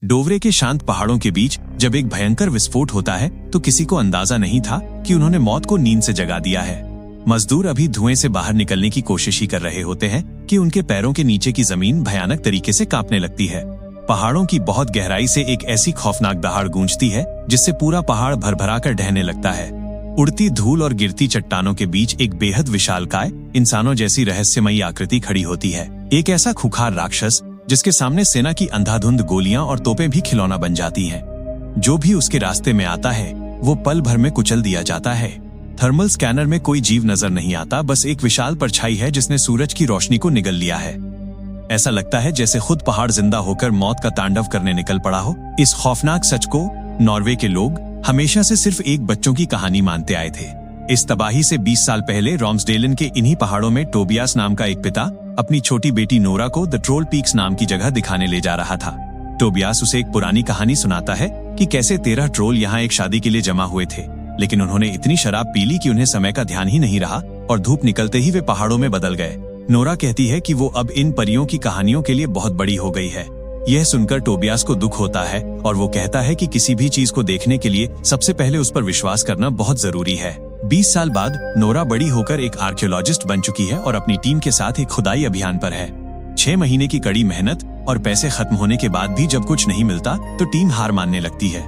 डोवरे के शांत पहाड़ों के बीच जब एक भयंकर विस्फोट होता है तो किसी को अंदाजा नहीं था कि उन्होंने मौत को नींद से जगा दिया है। मजदूर अभी धुएं से बाहर निकलने की कोशिश ही कर रहे होते हैं कि उनके पैरों के नीचे की जमीन भयानक तरीके से कांपने लगती है। पहाड़ों की बहुत गहराई से एक ऐसी खौफनाक दहाड़ गूंजती है जिससे पूरा पहाड़ भरभरा कर ढहने लगता है। उड़ती धूल और गिरती चट्टानों के बीच एक बेहद विशालकाय इंसानों जैसी रहस्यमयी आकृति खड़ी होती है। एक ऐसा खूंखार राक्षस जिसके सामने सेना की अंधाधुंध गोलियां और तोपें भी खिलौना बन जाती हैं। जो भी उसके रास्ते में आता है वो पल भर में कुचल दिया जाता है। थर्मल स्कैनर में कोई जीव नजर नहीं आता, बस एक विशाल परछाई है जिसने सूरज की रोशनी को निगल लिया है। ऐसा लगता है जैसे खुद पहाड़ जिंदा होकर मौत का तांडव करने निकल पड़ा हो। इस खौफनाक सच को नॉर्वे के लोग हमेशा से सिर्फ एक बच्चों की कहानी मानते आए थे। इस तबाही से 20 साल पहले रोम्सडेलन के इन्हीं पहाड़ों में टोबियास नाम का एक पिता अपनी छोटी बेटी नोरा को द ट्रोल पीक्स नाम की जगह दिखाने ले जा रहा था। टोबियास उसे एक पुरानी कहानी सुनाता है कि कैसे 13 ट्रोल यहाँ एक शादी के लिए जमा हुए थे, लेकिन उन्होंने इतनी शराब पी ली कि उन्हें समय का ध्यान ही नहीं रहा और धूप निकलते ही वे पहाड़ों में बदल गए। नोरा कहती है कि वो अब इन परियों की कहानियों के लिए बहुत बड़ी हो गई है। यह सुनकर टोबियास को दुख होता है और वो कहता है कि किसी भी चीज को देखने के लिए सबसे पहले उस पर विश्वास करना बहुत जरूरी है। 20 साल बाद नोरा बड़ी होकर एक आर्कियोलॉजिस्ट बन चुकी है और अपनी टीम के साथ एक खुदाई अभियान पर है। 6 महीने की कड़ी मेहनत और पैसे खत्म होने के बाद भी जब कुछ नहीं मिलता तो टीम हार मानने लगती है,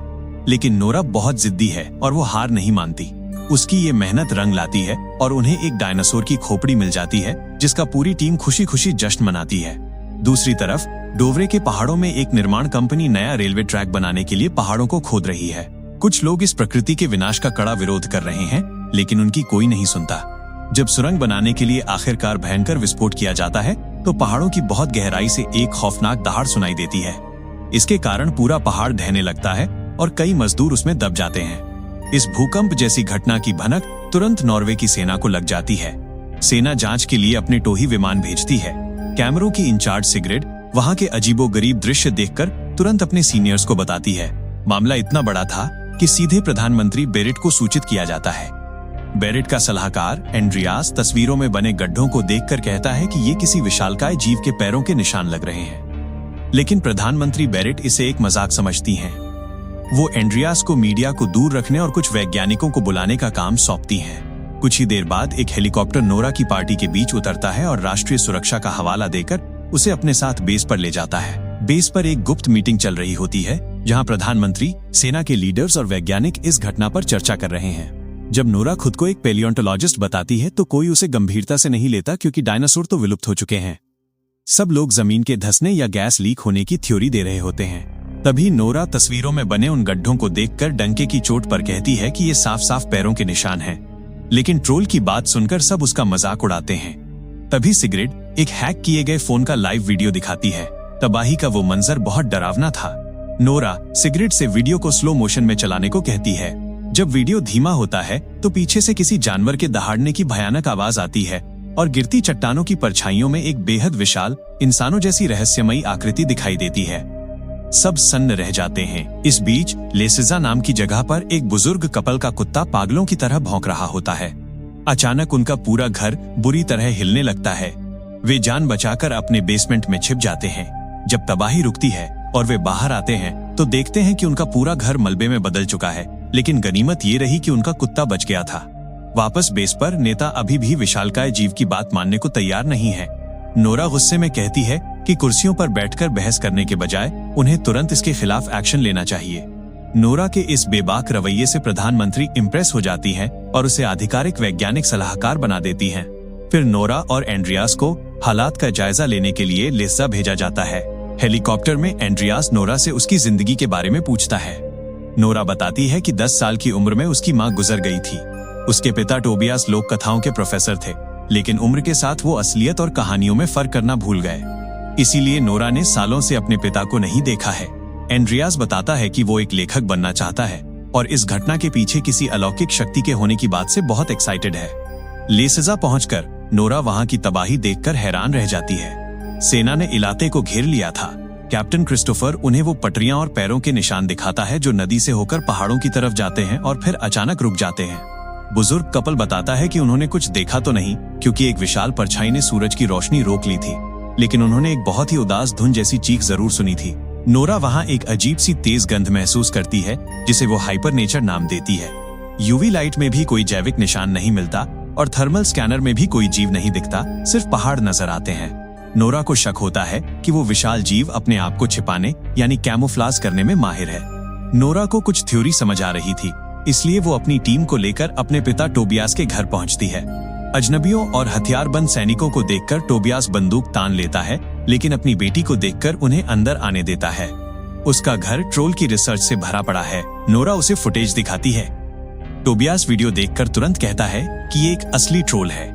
लेकिन नोरा बहुत जिद्दी है और वो हार नहीं मानती। उसकी ये मेहनत रंग लाती है और उन्हें एक डायनासोर की खोपड़ी मिल जाती है जिसका पूरी टीम खुशी खुशी जश्न मनाती है। दूसरी तरफ डोवरे के पहाड़ों में एक निर्माण कंपनी नया रेलवे ट्रैक बनाने के लिए पहाड़ों को खोद रही है। कुछ लोग इस प्रकृति के विनाश का कड़ा विरोध कर रहे हैं, लेकिन उनकी कोई नहीं सुनता। जब सुरंग बनाने के लिए आखिरकार भयंकर विस्फोट किया जाता है तो पहाड़ों की बहुत गहराई से एक खौफनाक दहाड़ सुनाई देती है। इसके कारण पूरा पहाड़ ढहने लगता है और कई मजदूर उसमें दब जाते हैं। इस भूकंप जैसी घटना की भनक तुरंत नॉर्वे की सेना को लग जाती है। सेना जांच के लिए अपने टोही विमान भेजती है। कैमरों की इंचार्ज सिग्रिड वहां के अजीबोगरीब दृश्य देखकर तुरंत अपने सीनियर्स को बताती है। मामला इतना बड़ा था कि सीधे प्रधानमंत्री बेरेट को सूचित किया जाता है। बेरेट का सलाहकार एंड्रियास तस्वीरों में बने गड्ढों को देखकर कहता है कि ये किसी विशालकाय जीव के पैरों के निशान लग रहे हैं, लेकिन प्रधानमंत्री बेरेट इसे एक मजाक समझती हैं। वो एंड्रियास को मीडिया को दूर रखने और कुछ वैज्ञानिकों को बुलाने का काम सौंपती हैं। कुछ ही देर बाद एक हेलीकॉप्टर नोरा की पार्टी के बीच उतरता है और राष्ट्रीय सुरक्षा का हवाला देकर उसे अपने साथ बेस पर ले जाता है। बेस पर एक गुप्त मीटिंग चल रही होती है जहां प्रधानमंत्री, सेना के लीडर्स और वैज्ञानिक इस घटना पर चर्चा कर रहे हैं। जब नोरा खुद को एक पैलियोंटोलॉजिस्ट बताती है तो कोई उसे गंभीरता से नहीं लेता, क्योंकि डायनासोर तो विलुप्त हो चुके हैं। सब लोग जमीन के धंसने या गैस लीक होने की थ्योरी दे रहे होते हैं। तभी नोरा तस्वीरों में बने उन गड्ढों को देखकर डंके की चोट पर कहती है कि ये साफ साफ पैरों के निशान हैं। लेकिन ट्रोल की बात सुनकर सब उसका मजाक उड़ाते हैं। तभी सिग्रिड एक हैक किए गए फोन का लाइव वीडियो दिखाती है। तबाही का वो मंजर बहुत डरावना था। नोरा सिग्रिड से वीडियो को स्लो मोशन में चलाने को कहती है। जब वीडियो धीमा होता है तो पीछे से किसी जानवर के दहाड़ने की भयानक आवाज आती है और गिरती चट्टानों की परछाइयों में एक बेहद विशाल इंसानों जैसी रहस्यमयी आकृति दिखाई देती है। सब सन्न रह जाते हैं। इस बीच लेसिजा नाम की जगह पर एक बुजुर्ग कपल का कुत्ता पागलों की तरह भौंक रहा होता है। अचानक उनका पूरा घर बुरी तरह हिलने लगता है। वे जान बचाकर अपने बेसमेंट में छिप जाते हैं। जब तबाही रुकती है और वे बाहर आते हैं तो देखते हैं कि उनका पूरा घर मलबे में बदल चुका है, लेकिन गनीमत ये रही कि उनका कुत्ता बच गया था। वापस बेस पर नेता अभी भी विशालकाय जीव की बात मानने को तैयार नहीं है। नोरा गुस्से में कहती है कि कुर्सियों पर बैठकर बहस करने के बजाय उन्हें तुरंत इसके खिलाफ एक्शन लेना चाहिए। नोरा के इस बेबाक रवैये से प्रधानमंत्री इम्प्रेस हो जाती हैं और उसे आधिकारिक वैज्ञानिक सलाहकार बना देती हैं। फिर नोरा और एंड्रियास को हालात का जायजा लेने के लिए लेसिजा भेजा जाता है। हेलीकॉप्टर में एंड्रियास नोरा से उसकी जिंदगी के बारे में पूछता है। नोरा बताती है कि 10 साल की उम्र में उसकी माँ गुजर गई थी। उसके पिता टोबियास लोक कथाओं के प्रोफेसर थे, लेकिन उम्र के साथ वो असलियत और कहानियों में फर्क करना भूल गए। इसीलिए नोरा ने सालों से अपने पिता को नहीं देखा है। एंड्रियास बताता है कि वो एक लेखक बनना चाहता है और इस घटना के पीछे किसी अलौकिक शक्ति के होने की बात से बहुत एक्साइटेड है। लेसिजा पहुंचकर नोरा वहां की तबाही देखकर हैरान रह जाती है। सेना ने इलाके को घेर लिया था। कैप्टन क्रिस्टोफर उन्हें वो पटरियां और पैरों के निशान दिखाता है जो नदी से होकर पहाड़ों की तरफ जाते हैं और फिर अचानक रुक जाते हैं। बुजुर्ग कपल बताता है कि उन्होंने कुछ देखा तो नहीं, क्योंकि एक विशाल परछाई ने सूरज की रोशनी रोक ली थी, लेकिन उन्होंने एक बहुत ही उदास धुन जैसी चीख जरूर सुनी थी। नोरा वहाँ एक अजीब सी तेज गंध महसूस करती है जिसे वो हाइपर नेचर नाम देती है। यूवी लाइट में भी कोई जैविक निशान नहीं मिलता और थर्मल स्कैनर में भी कोई जीव नहीं दिखता, सिर्फ पहाड़ नजर आते हैं। नोरा को शक होता है कि वो विशाल जीव अपने आप को छिपाने यानी कैमोफ्लाज करने में माहिर है। नोरा को कुछ थ्योरी समझ आ रही थी, इसलिए वो अपनी टीम को लेकर अपने पिता टोबियास के घर पहुंचती है। अजनबियों और हथियारबंद सैनिकों को देखकर टोबियास बंदूक तान लेता है, लेकिन अपनी बेटी को देखकर उन्हें अंदर आने देता है। उसका घर ट्रोल की रिसर्च से भरा पड़ा है। नोरा उसे फुटेज दिखाती है। टोबियास वीडियो देखकर तुरंत कहता है कि ये एक असली ट्रोल है।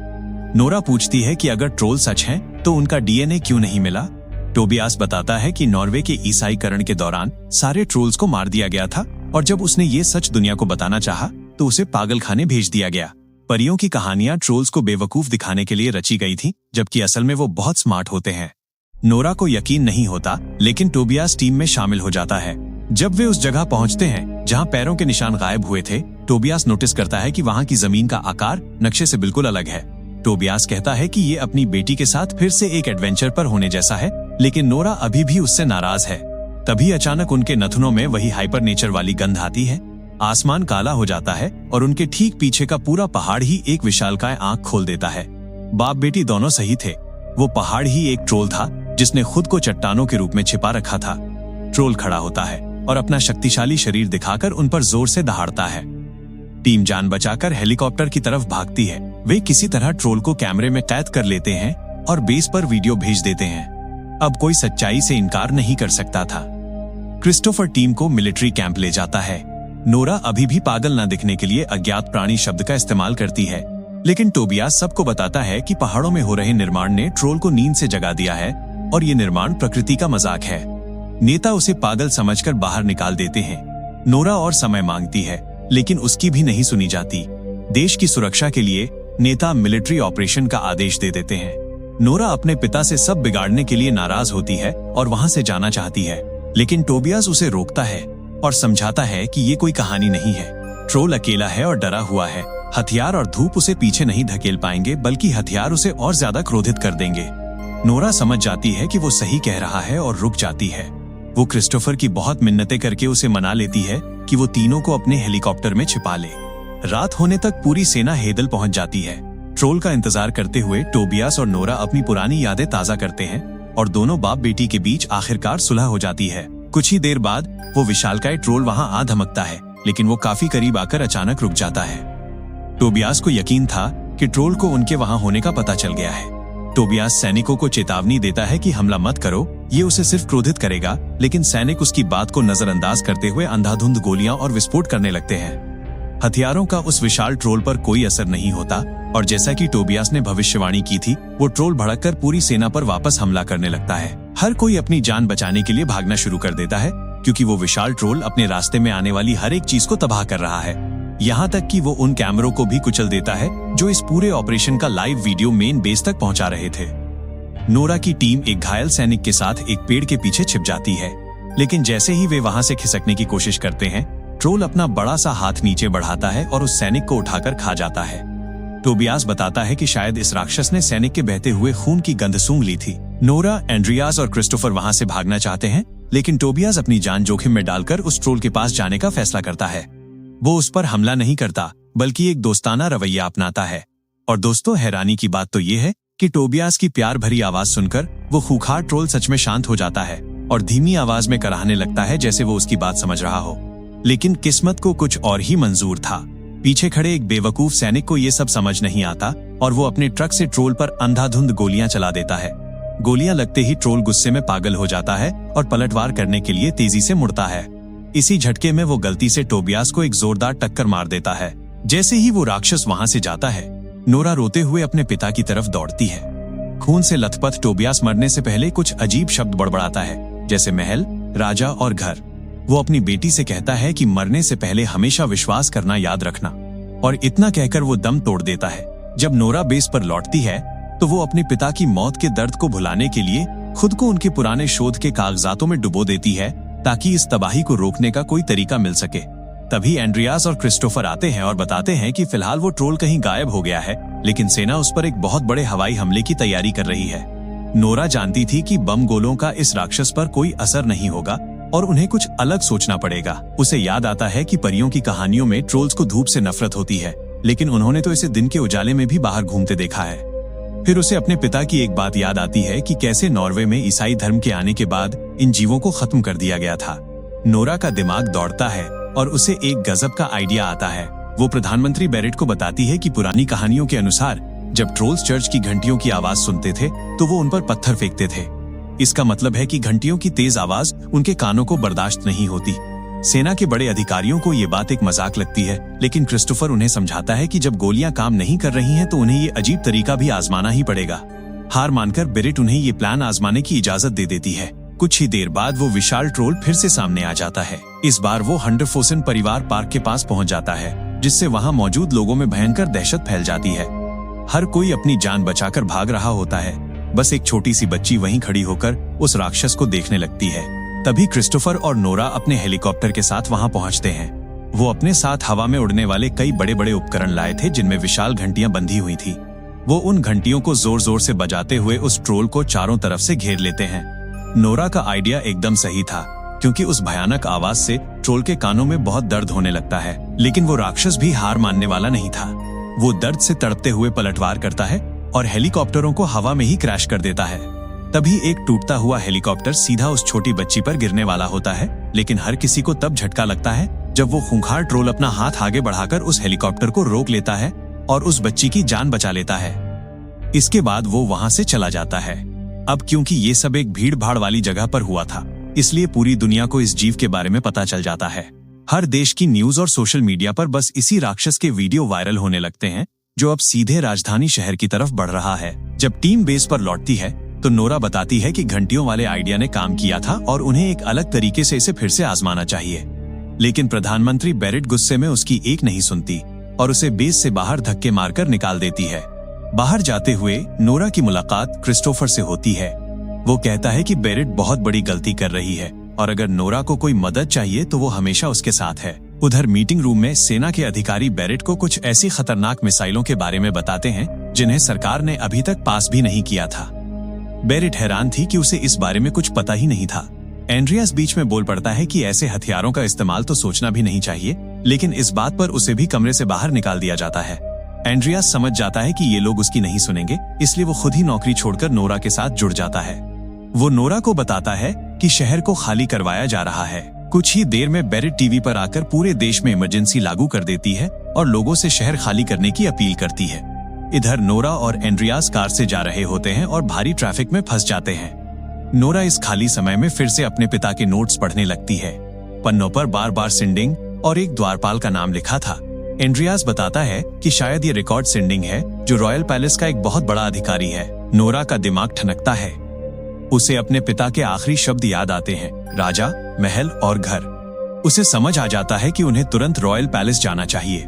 नोरा पूछती है कि अगर ट्रोल सच हैं, तो उनका डीएनए क्यों नहीं मिला। टोबियास बताता है कि नॉर्वे के ईसाईकरण के दौरान सारे ट्रोल्स को मार दिया गया था और जब उसने ये सच दुनिया को बताना चाहा तो उसे पागलखाने भेज दिया गया। परियों की कहानियां ट्रोल्स को बेवकूफ दिखाने के लिए रची गई थी, जबकि असल में वो बहुत स्मार्ट होते हैं। नोरा को यकीन नहीं होता, लेकिन टोबियास टीम में शामिल हो जाता है। जब वे उस जगह पहुंचते हैं जहां पैरों के निशान गायब हुए थे, टोबियास नोटिस करता है कि वहां की जमीन का आकार नक्शे से बिल्कुल अलग है। टोबियास कहता है कि ये अपनी बेटी के साथ फिर से एक एडवेंचर पर होने जैसा है, लेकिन नोरा अभी भी उससे नाराज है। तभी अचानक उनके नथुनों में वही हाइपर नेचर वाली गंध आती है। आसमान काला हो जाता है और उनके ठीक पीछे का पूरा पहाड़ ही एक विशालकाय आंख खोल देता है। बाप बेटी दोनों सही थे। वो पहाड़ ही एक ट्रोल था जिसने खुद को चट्टानों के रूप में छिपा रखा था। ट्रोल खड़ा होता है और अपना शक्तिशाली शरीर दिखाकर उन पर जोर से दहाड़ता है। टीम जान बचाकर हेलीकॉप्टर की तरफ भागती है। वे किसी तरह ट्रोल को कैमरे में कैद कर लेते हैं और बेस पर वीडियो भेज देते हैं। अब कोई सच्चाई से इनकार नहीं कर सकता था। क्रिस्टोफर टीम को मिलिट्री कैंप ले जाता है। नोरा अभी भी पागल न दिखने के लिए अज्ञात प्राणी शब्द का इस्तेमाल करती है, लेकिन टोबियास सबको बताता है कि पहाड़ों में हो रहे निर्माण ने ट्रोल को नींद से जगा दिया है और ये निर्माण प्रकृति का मजाक है। नेता उसे पागल समझकर बाहर निकाल देते हैं। नोरा और समय मांगती है, लेकिन उसकी भी नहीं सुनी जाती। देश की सुरक्षा के लिए नेता मिलिट्री ऑपरेशन का आदेश दे देते हैं। नोरा अपने पिता से सब बिगाड़ने के लिए नाराज होती है और वहां से जाना चाहती है, लेकिन टोबियास उसे रोकता है और समझाता है कि ये कोई कहानी नहीं है। ट्रोल अकेला है और डरा हुआ है। हथियार और धूप उसे पीछे नहीं धकेल पाएंगे, बल्कि हथियार उसे और ज्यादा क्रोधित कर देंगे। नोरा समझ जाती है कि वो सही कह रहा है और रुक जाती है। वो क्रिस्टोफर की बहुत मिन्नतें करके उसे मना लेती है कि वो तीनों को अपने हेलीकॉप्टर में छिपा ले। रात होने तक पूरी सेना हेदल पहुंच जाती है। ट्रोल का इंतजार करते हुए टोबियास और नोरा अपनी पुरानी यादें ताजा करते हैं और दोनों बाप बेटी के बीच आखिरकार सुलह हो जाती है। कुछ ही देर बाद वो विशालकाय ट्रोल वहां आ धमकता है, लेकिन वो काफी करीब आकर अचानक रुक जाता है। टोबियास को यकीन था कि ट्रोल को उनके वहां होने का पता चल गया है। टोबियास सैनिकों को चेतावनी देता है कि हमला मत करो, ये उसे सिर्फ क्रोधित करेगा, लेकिन सैनिक उसकी बात को नजरअंदाज करते हुए अंधाधुंध गोलियां और विस्फोट करने लगते हैं। हथियारों का उस विशाल ट्रोल पर कोई असर नहीं होता और जैसा कि टोबियास ने भविष्यवाणी की थी, वो ट्रोल भड़ककर पूरी सेना पर वापस हमला करने लगता है। हर कोई अपनी जान बचाने के लिए भागना शुरू कर देता है, क्योंकि वो विशाल ट्रोल अपने रास्ते में आने वाली हर एक चीज को तबाह कर रहा है। यहाँ तक कि वो उन कैमरों को भी कुचल देता है जो इस पूरे ऑपरेशन का लाइव वीडियो मेन बेस तक पहुंचा रहे थे। नोरा की टीम एक घायल सैनिक के साथ एक पेड़ के पीछे छिप जाती है, लेकिन जैसे ही वे वहां से खिसकने की कोशिश करते हैं, ट्रोल अपना बड़ा सा हाथ नीचे बढ़ाता है और उस सैनिक को उठाकर खा जाता है। टोबियास बताता है कि शायद इस राक्षस ने सैनिक के बहते हुए खून की गंध सूंघ ली थी। नोरा, एंड्रियास और क्रिस्टोफर वहां से भागना चाहते हैं, लेकिन टोबियास अपनी जान जोखिम में डालकर उस ट्रोल के पास जाने का फैसला करता है। वो उस पर हमला नहीं करता, बल्कि एक दोस्ताना रवैया अपनाता है। और दोस्तों, हैरानी की बात तो ये है कि टोबियास की प्यार भरी आवाज सुनकर वो खूंखार ट्रोल सच में शांत हो जाता है और धीमी आवाज में कराहने लगता है, जैसे वो उसकी बात समझ रहा हो। लेकिन किस्मत को कुछ और ही मंजूर था। पीछे खड़े एक बेवकूफ सैनिक को ये सब समझ नहीं आता और वो अपने ट्रक से ट्रोल पर अंधाधुंध गोलियां चला देता है। गोलियां लगते ही ट्रोल गुस्से में पागल हो जाता है और पलटवार करने के लिए तेजी से मुड़ता है। इसी झटके में वो गलती से टोबियास को एक जोरदार टक्कर मार देता है। जैसे ही वो राक्षस वहां से जाता है, नोरा रोते हुए अपने पिता की तरफ दौड़ती है। खून से लथपथ टोबियास मरने से पहले कुछ अजीब शब्द बड़बड़ाता है, जैसे महल, राजा और घर। वो अपनी बेटी से कहता है कि मरने से पहले हमेशा विश्वास करना याद रखना, और इतना कहकर वो दम तोड़ देता है। जब नोरा बेस पर लौटती है तो वो अपने पिता की मौत के दर्द को भुलाने के लिए खुद को उनके पुराने शोध के कागजातों में डुबो देती है, ताकि इस तबाही को रोकने का कोई तरीका मिल सके। तभी एंड्रियास और क्रिस्टोफर आते हैं और बताते हैं कि फिलहाल वो ट्रोल कहीं गायब हो गया है, लेकिन सेना उस पर एक बहुत बड़े हवाई हमले की तैयारी कर रही है। नोरा जानती थी कि बम गोलों का इस राक्षस पर कोई असर नहीं होगा और उन्हें कुछ अलग सोचना पड़ेगा। उसे याद आता है कि परियों की कहानियों में ट्रोल्स को धूप से नफरत होती है, लेकिन उन्होंने तो इसे दिन के उजाले में भी बाहर घूमते देखा है। फिर उसे अपने पिता की एक बात याद आती है कि कैसे नॉर्वे में ईसाई धर्म के आने के बाद इन जीवों को खत्म कर दिया गया था। नोरा का दिमाग दौड़ता है और उसे एक गजब का आइडिया आता है। वो प्रधानमंत्री बेरेट को बताती है कि पुरानी कहानियों के अनुसार जब ट्रोल्स चर्च की घंटियों की आवाज सुनते थे तो वो उन पर पत्थर फेंकते थे। इसका मतलब है कि घंटियों की तेज आवाज उनके कानों को बर्दाश्त नहीं होती। सेना के बड़े अधिकारियों को ये बात एक मजाक लगती है, लेकिन क्रिस्टोफर उन्हें समझाता है कि जब गोलियां काम नहीं कर रही हैं तो उन्हें ये अजीब तरीका भी आजमाना ही पड़ेगा। हार मानकर बेरेट उन्हें ये प्लान आजमाने की इजाजत दे देती है। कुछ ही देर बाद वो विशाल ट्रोल फिर से सामने आ जाता है। इस बार वो हंडरफोसन परिवार पार्क के पास पहुंच जाता है, जिससे वहां मौजूद लोगों में भयंकर दहशत फैल जाती है। हर कोई अपनी जान बचाकर भाग रहा होता है। बस एक छोटी सी बच्ची वहीं खड़ी होकर उस राक्षस को देखने लगती है। तभी क्रिस्टोफर और नोरा अपने हेलीकॉप्टर के साथ वहां पहुंचते हैं। वो अपने साथ हवा में उड़ने वाले कई बड़े बड़े उपकरण लाए थे, जिनमें विशाल घंटियां बंधी हुई थी। वो उन घंटियों को जोर जोर से बजाते हुए उस ट्रोल को चारों तरफ से घेर लेते हैं। नोरा का आइडिया एकदम सही था, क्योंकि उस भयानक आवाज से ट्रोल के कानों में बहुत दर्द होने लगता है। लेकिन वो राक्षस भी हार मानने वाला नहीं था। वो दर्द से तड़पते हुए पलटवार करता है और हेलीकॉप्टरों को हवा में ही क्रैश कर देता है। तभी एक टूटता हुआ हेलीकॉप्टर सीधा उस छोटी बच्ची पर गिरने वाला होता है, लेकिन हर किसी को तब झटका लगता है जब वो खूंखार ट्रोल अपना हाथ आगे बढ़ाकर उस हेलीकॉप्टर को रोक लेता है और उस बच्ची की जान बचा लेता है। इसके बाद वो वहां से चला जाता है। अब क्योंकि ये सब एक भीड़ भाड़ वाली जगह पर हुआ था, इसलिए पूरी दुनिया को इस जीव के बारे में पता चल जाता है। हर देश की न्यूज और सोशल मीडिया पर बस इसी राक्षस के वीडियो वायरल होने लगते हैं, जो अब सीधे राजधानी शहर की तरफ बढ़ रहा है। जब टीम बेस पर लौटती है तो नोरा बताती है कि घंटियों वाले आइडिया ने काम किया था और उन्हें एक अलग तरीके से इसे फिर से आजमाना चाहिए। लेकिन प्रधानमंत्री बेरेट गुस्से में उसकी एक नहीं सुनती और उसे बेस से बाहर धक्के मारकर निकाल देती है। बाहर जाते हुए नोरा की मुलाकात क्रिस्टोफर से होती है। वो कहता है कि बेरेट बहुत बड़ी गलती कर रही है और अगर नोरा को कोई मदद चाहिए तो वो हमेशा उसके साथ है। उधर मीटिंग रूम में सेना के अधिकारी बेरेट को कुछ ऐसी खतरनाक मिसाइलों के बारे में बताते हैं जिन्हें सरकार ने अभी तक पास भी नहीं किया था। बेरेट हैरान थी कि उसे इस बारे में कुछ पता ही नहीं था। एंड्रियास बीच में बोल पड़ता है कि ऐसे हथियारों का इस्तेमाल तो सोचना भी नहीं चाहिए, लेकिन इस बात पर उसे भी कमरे से बाहर निकाल दिया जाता है। एंड्रियास समझ जाता है कि ये लोग उसकी नहीं सुनेंगे, इसलिए वो खुद ही नौकरी छोड़कर नोरा के साथ जुड़ जाता है। वो नोरा को बताता है कि शहर को खाली करवाया जा रहा है। कुछ ही देर में बेरेट टीवी पर आकर पूरे देश में इमरजेंसी लागू कर देती है और लोगों से शहर खाली करने की अपील करती है। इधर नोरा और एंड्रियास कार से जा रहे होते हैं और भारी ट्रैफिक में फंस जाते हैं। नोरा इस खाली समय में फिर से अपने पिता के नोट्स पढ़ने लगती है। पन्नों पर बार बार सिंडिंग और एक द्वारपाल का नाम लिखा था। एंड्रियास बताता है कि शायद ये रिकॉर्ड सिंडिंग है, जो रॉयल पैलेस का एक बहुत बड़ा अधिकारी है। नोरा का दिमाग ठनकता है। उसे अपने पिता के आखिरी शब्द याद आते हैं, राजा, महल और घर। उसे समझ आ जाता है कि उन्हें तुरंत रॉयल पैलेस जाना चाहिए।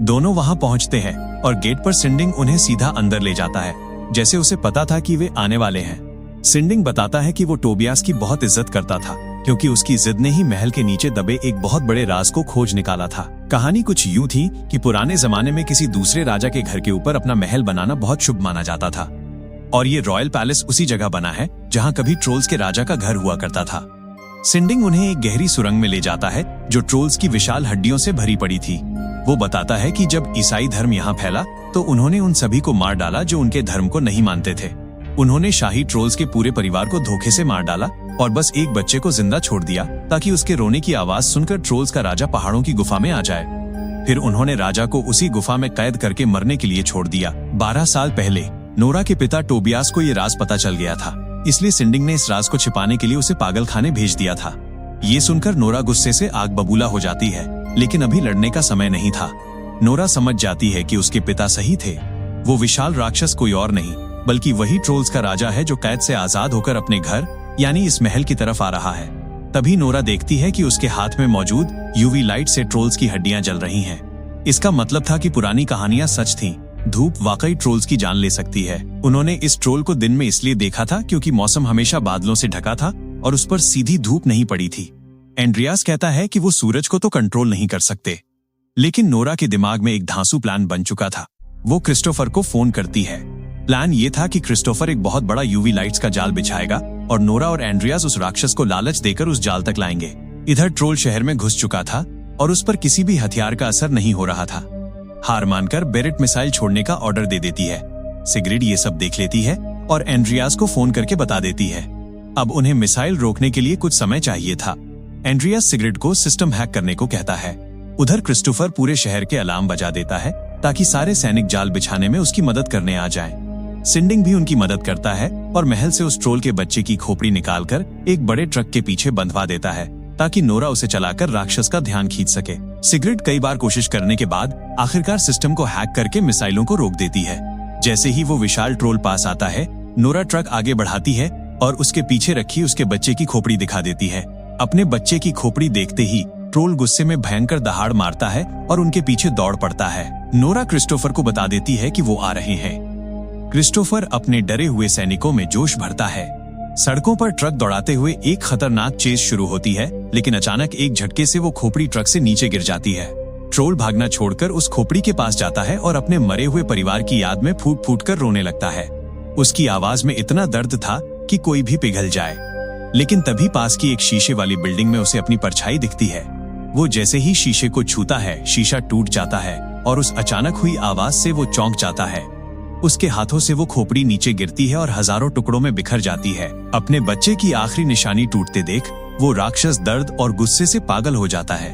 दोनों वहां पहुंचते हैं और गेट पर सिंडिंग उन्हें सीधा अंदर ले जाता है, जैसे उसे पता था कि वे आने वाले हैं। सिंडिंग बताता है कि वो टोबियास की बहुत इज्जत करता था, क्योंकि उसकी जिद ने ही महल के नीचे दबे एक बहुत बड़े राज को खोज निकाला था। कहानी कुछ यूं थी कि पुराने जमाने में किसी दूसरे राजा के घर के ऊपर अपना महल बनाना बहुत शुभ माना जाता था, और ये रॉयल पैलेस उसी जगह बना है जहां कभी ट्रोल्स के राजा का घर हुआ करता था। सिंडिंग उन्हें एक गहरी सुरंग में ले जाता है जो ट्रोल्स की विशाल हड्डियों से भरी पड़ी थी। वो बताता है कि जब ईसाई धर्म यहाँ फैला तो उन्होंने उन सभी को मार डाला जो उनके धर्म को नहीं मानते थे। उन्होंने शाही ट्रोल्स के पूरे परिवार को धोखे से मार डाला और बस एक बच्चे को जिंदा छोड़ दिया ताकि उसके रोने की आवाज सुनकर ट्रोल्स का राजा पहाड़ों की गुफा में आ जाए। फिर उन्होंने राजा को उसी गुफा में कैद करके मरने के लिए छोड़ दिया। 12 साल पहले नोरा के पिता टोबियास को ये राज पता चल गया था, इसलिए सिंडिंग ने इस राज को छिपाने के लिए उसे पागल खाने भेज दिया था। ये सुनकर नोरा गुस्से से आग बबूला हो जाती है, लेकिन अभी लड़ने का समय नहीं था। नोरा समझ जाती है कि उसके पिता सही थे। वो विशाल राक्षस कोई और नहीं बल्कि वही ट्रोल्स का राजा है जो कैद से आजाद होकर अपने घर यानी इस महल की तरफ आ रहा है। तभी नोरा देखती है कि उसके हाथ में मौजूद यूवी लाइट से ट्रोल्स की हड्डियां जल रही हैं। इसका मतलब था कि पुरानी कहानियां सच थीं। धूप वाकई ट्रोल्स की जान ले सकती है। उन्होंने इस ट्रोल को दिन में इसलिए देखा था क्योंकि मौसम हमेशा बादलों से ढका था और उस पर सीधी धूप नहीं पड़ी थी। एंड्रियास कहता है कि वो सूरज को तो कंट्रोल नहीं कर सकते, लेकिन नोरा के दिमाग में एक धांसू प्लान बन चुका था। वो क्रिस्टोफर को फोन करती है, प्लान ये था कि क्रिस्टोफर एक बहुत बड़ा यूवी लाइट्स का जाल बिछाएगा और नोरा और एंड्रियास उस राक्षस को लालच देकर उस जाल तक लाएंगे। इधर ट्रोल शहर में घुस चुका था और उस पर किसी भी हथियार का असर नहीं हो रहा था। हार मानकर बेरेट मिसाइल छोड़ने का ऑर्डर दे देती है। सिग्रिड ये सब देख लेती है और एंड्रियास को फोन करके बता देती है। अब उन्हें मिसाइल रोकने के लिए कुछ समय चाहिए था। एंड्रियास सिग्रिड को सिस्टम हैक करने को कहता है। उधर क्रिस्टोफर पूरे शहर के अलार्म बजा देता है ताकि सारे सैनिक जाल बिछाने में उसकी मदद करने आ जाएं। सिंडिंग भी उनकी मदद करता है और महल से उस ट्रोल के बच्चे की खोपड़ी निकालकर एक बड़े ट्रक के पीछे बंधवा देता है ताकि नोरा उसे चलाकर राक्षस का ध्यान खींच सके। सिग्रिड कई बार कोशिश करने के बाद आखिरकार सिस्टम को हैक करके मिसाइलों को रोक देती है। जैसे ही वो विशाल ट्रोल पास आता है, नोरा ट्रक आगे बढ़ाती है और उसके पीछे रखी उसके बच्चे की खोपड़ी दिखा देती है। अपने बच्चे की खोपड़ी देखते ही ट्रोल गुस्से में भयंकर दहाड़ मारता है और उनके पीछे दौड़ पड़ता है। नोरा क्रिस्टोफर को बता देती है कि वो आ रहे हैं। क्रिस्टोफर अपने डरे हुए सैनिकों में जोश भरता है। सड़कों पर ट्रक दौड़ाते हुए एक खतरनाक चेस शुरू होती है, लेकिन अचानक एक झटके से वो खोपड़ी ट्रक से नीचे गिर जाती है। ट्रोल भागना छोड़कर उस खोपड़ी के पास जाता है और अपने मरे हुए परिवार की याद में फूट फूट कर रोने लगता है। उसकी आवाज में इतना दर्द था कि कोई भी पिघल जाए। लेकिन तभी पास की एक शीशे वाली बिल्डिंग में उसे अपनी परछाई दिखती है। वो जैसे ही शीशे को छूता है, शीशा टूट जाता है और उस अचानक हुई आवाज से वो चौंक जाता है। उसके हाथों से वो खोपड़ी नीचे गिरती है और हजारों टुकड़ों में बिखर जाती है। अपने बच्चे की आखिरी निशानी टूटते देख वो राक्षस दर्द और गुस्से से पागल हो जाता है।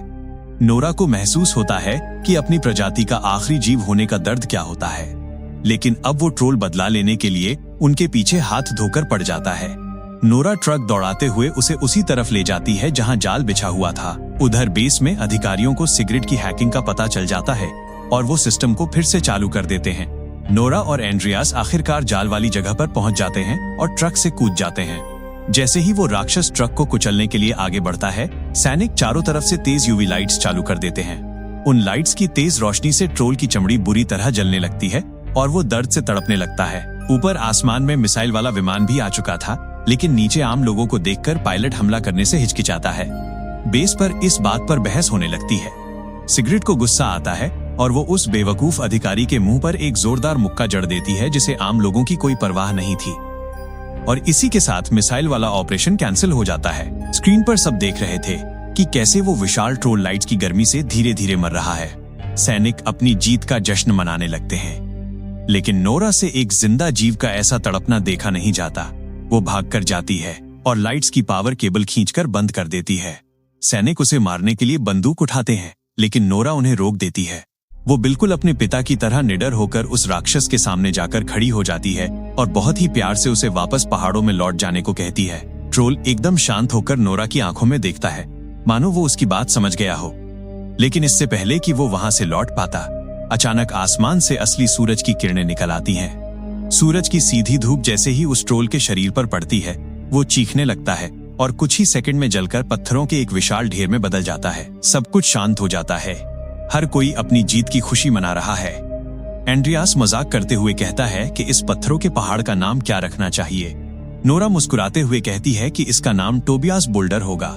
नोरा को महसूस होता है कि अपनी प्रजाति का आखिरी जीव होने का दर्द क्या होता है, लेकिन अब वो ट्रोल बदला लेने के लिए उनके पीछे हाथ धोकर पड़ जाता है। नोरा ट्रक दौड़ाते हुए उसे उसी तरफ ले जाती है जहां जाल बिछा हुआ था। उधर बेस में अधिकारियों को सिग्रिड की हैकिंग का पता चल जाता है और वो सिस्टम को फिर से चालू कर देते हैं। नोरा और एंड्रियास आखिरकार जाल वाली जगह पर पहुंच जाते हैं और ट्रक से कूद जाते हैं। जैसे ही वो राक्षस ट्रक को कुचलने के लिए आगे बढ़ता है, सैनिक चारों तरफ से तेज यूवी लाइट्स चालू कर देते हैं। उन लाइट्स की तेज रोशनी से ट्रोल की चमड़ी बुरी तरह जलने लगती है और वो दर्द से तड़पने लगता है। ऊपर आसमान में मिसाइल वाला विमान भी आ चुका था, लेकिन नीचे आम लोगों को देखकर पायलट हमला करने से हिचकिचाता है। बेस पर इस बात पर बहस होने लगती है। सिग्रिड को गुस्सा आता है और वो उस बेवकूफ अधिकारी के मुंह पर एक जोरदार मुक्का जड़ देती है जिसे आम लोगों की कोई परवाह नहीं थी। और इसी के साथ मिसाइल वाला ऑपरेशन कैंसिल हो जाता है। स्क्रीन पर सब देख रहे थे कि कैसे वो विशाल ट्रोल लाइट्स की गर्मी से धीरे धीरे मर रहा है। सैनिक अपनी जीत का जश्न मनाने लगते हैं, लेकिन नोरा से एक जिंदा जीव का ऐसा तड़पना देखा नहीं जाता। वो भागकर जाती है और लाइट्स की पावर केबल खींचकर बंद कर देती है। सैनिक उसे मारने के लिए बंदूक उठाते हैं, लेकिन नोरा उन्हें रोक देती है। वो बिल्कुल अपने पिता की तरह निडर होकर उस राक्षस के सामने जाकर खड़ी हो जाती है और बहुत ही प्यार से उसे वापस पहाड़ों में लौट जाने को कहती है। ट्रोल एकदम शांत होकर नोरा की आंखों में देखता है, मानो वो उसकी बात समझ गया हो। लेकिन इससे पहले कि वो वहां से लौट पाता, अचानक आसमान से असली सूरज की किरणें निकल आती हैं। सूरज की सीधी धूप जैसे ही उस ट्रोल के शरीर पर पड़ती है, वो चीखने लगता है और कुछ ही सेकंड में जलकर पत्थरों के एक विशाल ढेर में बदल जाता है। सब कुछ शांत हो जाता है। हर कोई अपनी जीत की खुशी मना रहा है। एंड्रियास मजाक करते हुए कहता है कि इस पत्थरों के पहाड़ का नाम क्या रखना चाहिए। नोरा मुस्कुराते हुए कहती है कि इसका नाम टोबियास बोल्डर होगा।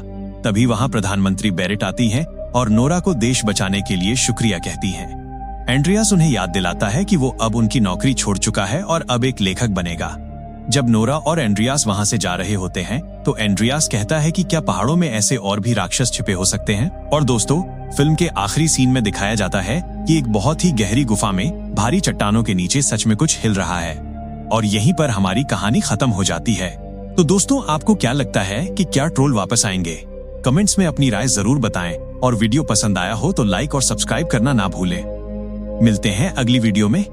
तभी वहां प्रधानमंत्री बेरेट आती हैं और नोरा को देश बचाने के लिए शुक्रिया कहती हैं। एंड्रियास उन्हें याद दिलाता है कि वो अब उनकी नौकरी छोड़ चुका है और अब एक लेखक बनेगा। जब नोरा और एंड्रियास वहां से जा रहे होते हैं तो एंड्रियास कहता है कि क्या पहाड़ों में ऐसे और भी राक्षस छिपे हो सकते हैं। और दोस्तों, फिल्म के आखिरी सीन में दिखाया जाता है कि एक बहुत ही गहरी गुफा में भारी चट्टानों के नीचे सच में कुछ हिल रहा है और यहीं पर हमारी कहानी खत्म हो जाती है। तो दोस्तों, आपको क्या लगता है कि क्या ट्रोल वापस आएंगे? कमेंट्स में अपनी राय जरूर बताएं और वीडियो पसंद आया हो तो लाइक और सब्सक्राइब करना ना भूलें। मिलते हैं अगली वीडियो में।